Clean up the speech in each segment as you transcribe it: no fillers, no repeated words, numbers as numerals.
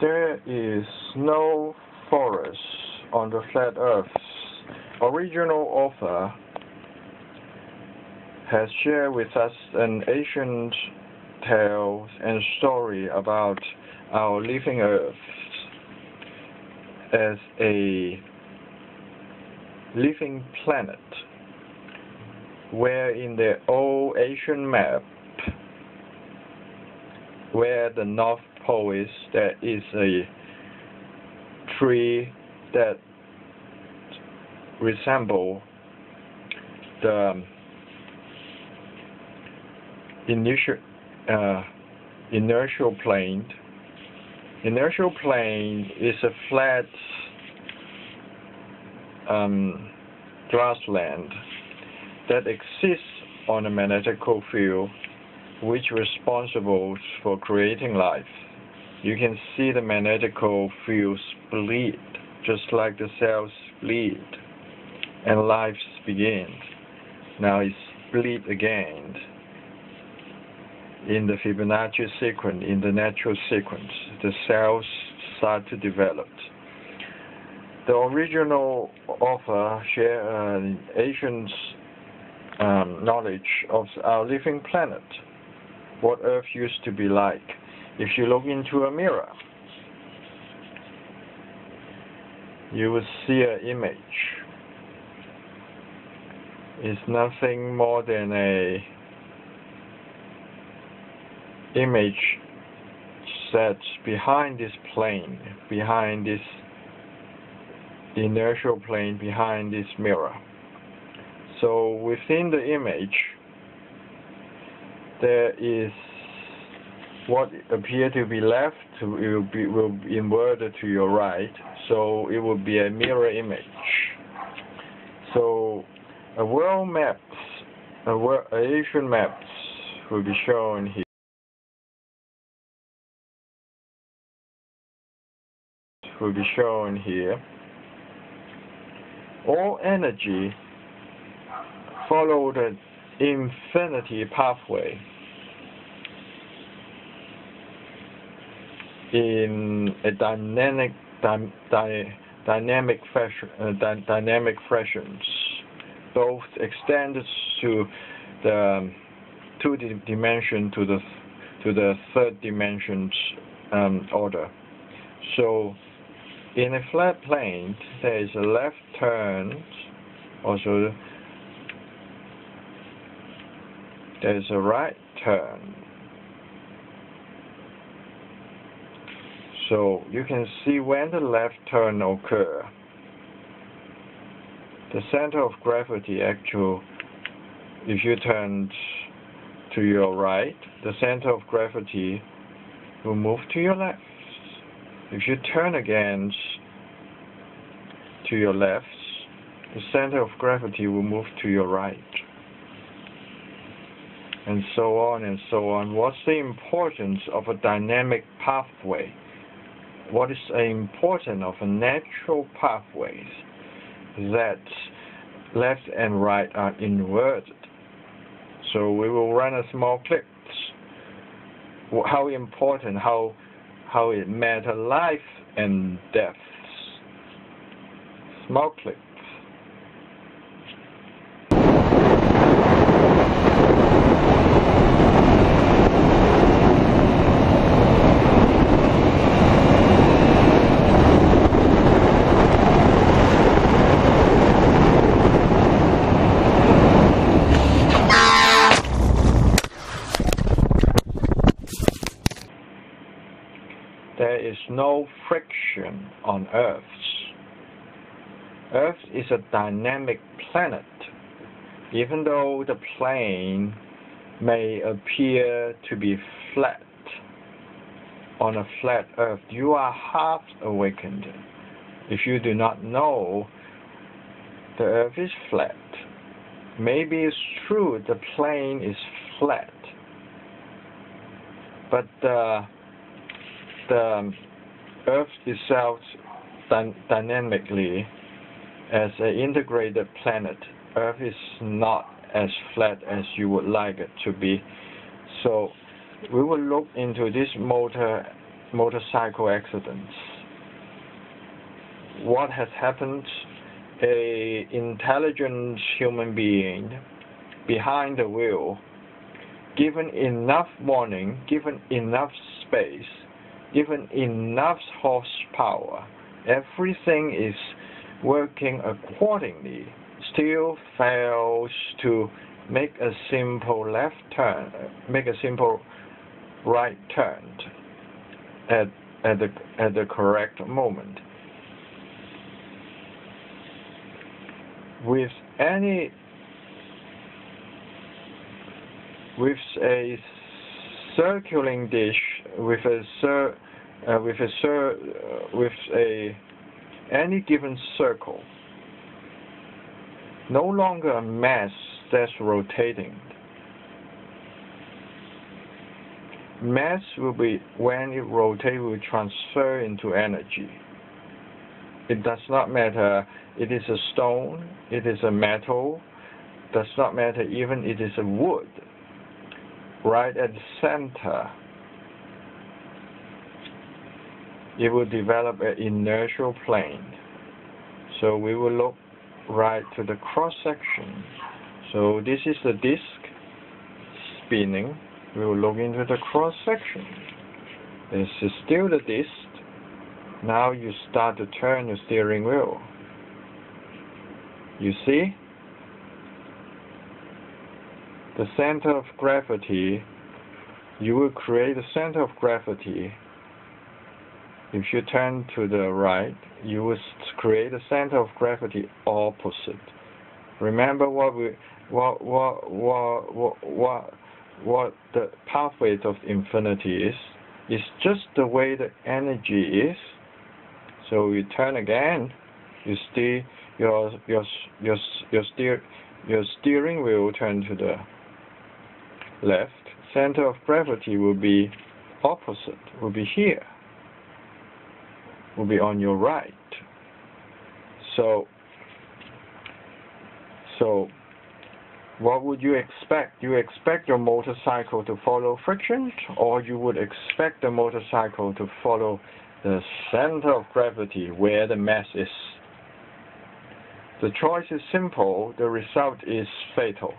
There is no forest on the flat earth. Original author has shared with us an ancient tale and story about our living earth as a living planet, where in the old Asian map, where the North Pole is, there is a tree that resembles the inertial plane. Inertial plane is a flat grassland that exists on a magnetical field which is responsible for creating life. You can see the magnetical field split, just like the cells split, and life begins. Now it's split again in the Fibonacci sequence, in the natural sequence. The cells start to develop. The original author shared an ancient knowledge of our living planet, what Earth used to be like. If you look into a mirror, you will see an image. It's nothing more than a image set behind this plane, behind this inertial plane, behind this mirror. So within the image, there is what appears to be left will be inverted to your right, so it will be a mirror image. So a world map, Asian maps will be shown here. Will be shown here. All energy follow the infinity pathway in a dynamic fashions, both extended to the two-dimension to the third dimensions order. So in a flat plane, there is a left turn, also there is a right turn. So you can see when the left turn occurs, the center of gravity actually, if you turn to your right, the center of gravity will move to your left. If you turn again to your left, the center of gravity will move to your right. And so on and so on. What's the importance of a dynamic pathway? What is the importance of a natural pathways that left and right are inverted? So we will run a small clip. How important, how it matters life and death. Small clip. There is no friction on Earth. Earth is a dynamic planet. Even though the plane may appear to be flat, on a flat Earth, you are half awakened. If you do not know the Earth is flat, maybe it's true the plane is flat, but the Earth itself dynamically as an integrated planet. Earth is not as flat as you would like it to be. So we will look into this motor motorcycle accidents. What has happened? A intelligent human being behind the wheel, given enough warning, given enough space, given enough horsepower, everything is working accordingly, still fails to make a simple left turn, make a simple right turn at the correct moment. With a circling dish, with any given circle, no longer a mass that's rotating. Mass will be, when it rotates, will transfer into energy. It does not matter, it is a stone, it is a metal, does not matter even it is a wood. Right at the center, it will develop an inertial plane. So we will look right to the cross section. So this is the disc spinning. We will look into the cross section. This is still the disc. Now you start to turn your steering wheel. You see? The center of gravity, you will create a center of gravity. If you turn to the right, you will create a center of gravity opposite. Remember what the pathway of infinity is. It's just the way the energy is. So you turn again, you steer your steering wheel turn to the left. Center of gravity will be opposite, will be here, will be on your right. So what would you expect? You expect your motorcycle to follow friction, or you would expect the motorcycle to follow the center of gravity where the mass is? The choice is simple, the result is fatal.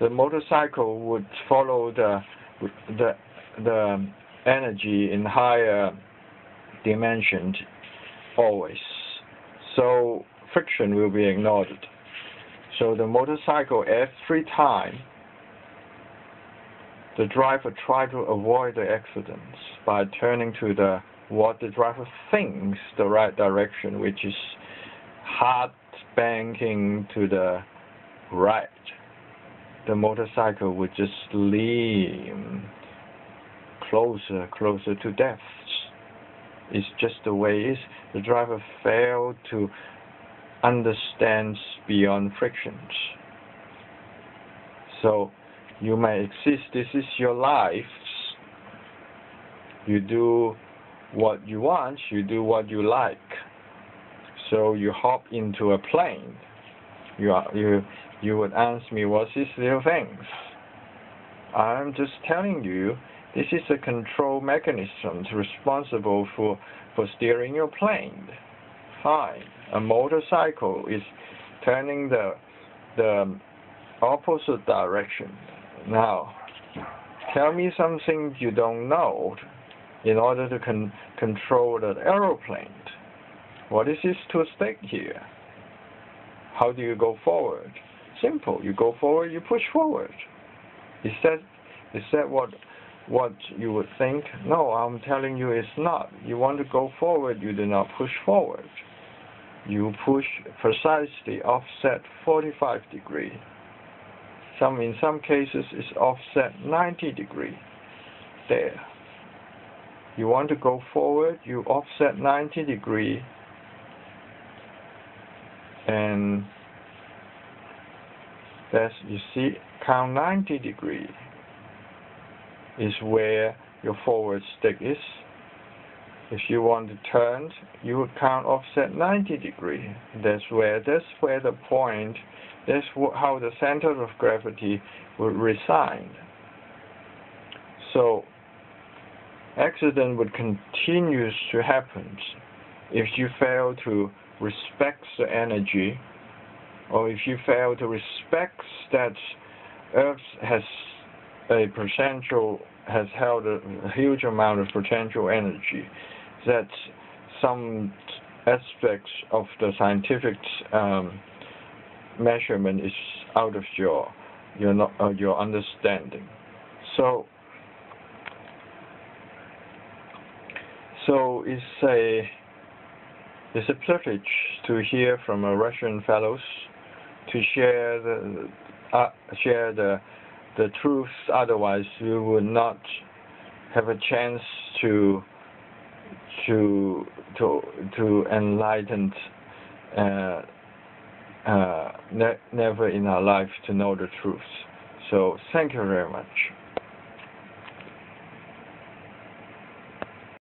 The motorcycle would follow the energy in higher dimensions always. So friction will be ignored. So the motorcycle, every time, the driver tries to avoid the accidents by turning to what the driver thinks the right direction, which is hard banking to the right. The motorcycle would just lean closer to death. It's just the way it is. The driver failed to understand beyond frictions. So you may exist, this is your life. You do what you want, you do what you like. So you hop into a plane. You would ask me, what's these little things? I'm just telling you, this is a control mechanism responsible for steering your plane. Fine. A motorcycle is turning the opposite direction. Now, tell me something you don't know in order to control the aeroplane. What is this to stake here? How do you go forward? Simple. You go forward, you push forward. Is that what you would think? No, I'm telling you it's not. You want to go forward, you do not push forward. You push precisely offset 45 degrees. In some cases, it's offset 90 degrees. There. You want to go forward, you offset 90 degrees, and that's, you see, count 90 degrees is where your forward stick is. If you want to turn, you would count offset 90 degrees. That's where the point, that's how the center of gravity would reside. So accident would continue to happen if you fail to respect the energy, or if you fail to respect that Earth has held a huge amount of potential energy, that some aspects of the scientific measurement is out of your understanding. So it's a privilege to hear from our Russian fellows, to share the truth. Otherwise, we would not have a chance to enlighten. Never in our life to know the truth. So thank you very much.